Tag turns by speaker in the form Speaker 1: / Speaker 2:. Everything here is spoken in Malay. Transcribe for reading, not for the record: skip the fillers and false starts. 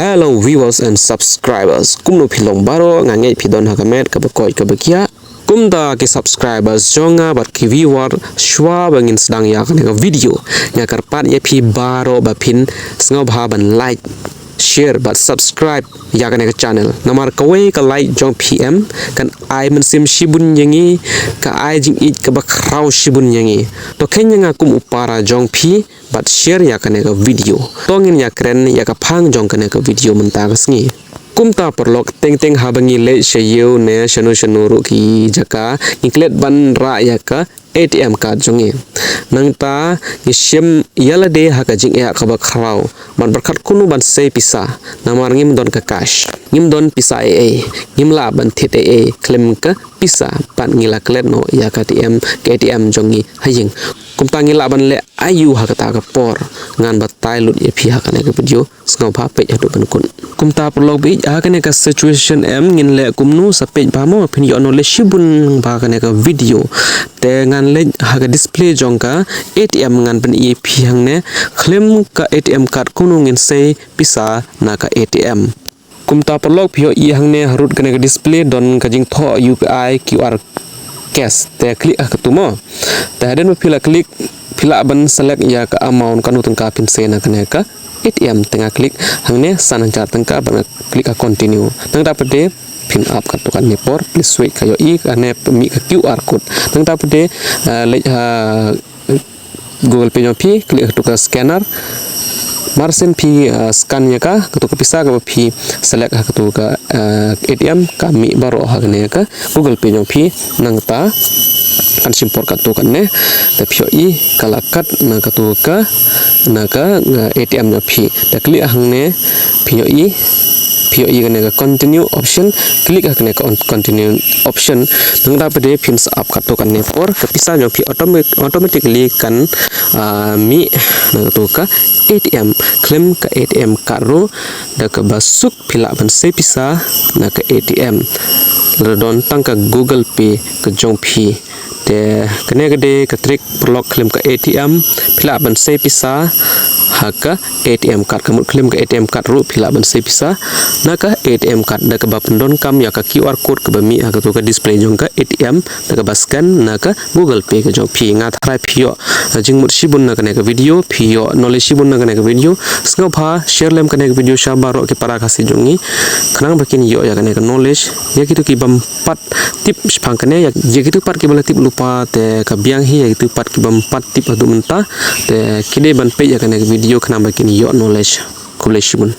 Speaker 1: Hello viewers and subscribers. Kumno philong baro ngangai phidon hakamet kabakoi kabakia. Kumda ke subscribers jonga bat ki viewer shwa bangin sedang ya kan video nya karpat ye phi baro ba Phin Sngap ban like share but subscribe ya kan channel namar kawai ka like jong pm kan ai men sim shibun yangi ka ai jing it ka ba kraw shibun yangi to kenya nga kum upara jong phi but share ya kan video tongin ya kren ya ka phang jong kan video menta ka sngi kumta perlok teng habangi le shayu ne shanu ru ki jaka inglet ban ra ya ka ATM card jonge nangta ngisem yala de haka jing ya khaba khraw man berkat kunu ban sei Pisa namar ngim don ka cash ngim don Pisa ngimla ban thit Khlem ka Pisa pan ngila klet no ya ka ATM jongi haying kumta ngila ban le ayu haka ta ka por ngan batai lut ye phi haka ne ka video Sngap pe adu ban kun kumta perlok bi haka ne ka situation ngin le kumnu sa page ba mo Phin yo no le shibun ba ka ne ka video te ngan le haka display jongka ATM ngan ban ye phi hang ne Khlem ka ATM card kunu ngin sei Pisa na ka ATM kumta perlok phio i hang ne harut ka ne ka display don ka jing tho UPI QR cash te klik ka tumo te haden phila klik phila ban select ya ka amount kanu tangka Phin sena ka ne ka ATM tengah klik hang ne sanan cha tangka ban klik ka continue tang dapade Phin up ka tukan ne por please wait kayo i ka ne mi ka QR code tang dapade le Google Pay phi klik ka tuka scanner marsen phi scan ya ka tuka Pisa ka phi select ka tuka ATM ka mi baro ha ne ka Google Pay phi nangta kan simpor ka tukan ne te phio i kalakat na ka tuka na ka ATM phi te klik hang ne phio i kan ka continue option klik ka ne continue option nang dapade Phin up ka tukan ne por ka Pisa phi automatically kan mi na tuka ATM Khlem ka ATM karo da ka basuk phila ban sei Pisa na ka ATM ledon tang ka Google Pay ka jong phi te kene gede ka trick perlok Khlem ka ATM phila ban sei Pisa haka ATM card kamut Khlem ka ATM card ru phila ban sei Pisa na ka ATM card da ka ba Pyndonkam ya ka QR code ka ba mi haka to ka display jong ka ATM da ka ba scan na ka Google Pay ka jong phi nga thrai phio jingmut shibun na ka ne ka video phio knowledge shibun na ka ne ka video Sngap share lem ka ne ka video shabaro ke para Khasi jongi khnang bakin yo ya ka ne ka knowledge ya kitu ki bam pat tip phang ka ne ya kitu pat ki bala tip lupa te ka biang hi ya kitu pat ki bam pat tip adu menta te kide ban pe ya ka ne ka video khnang bakin yo knowledge kuleshibun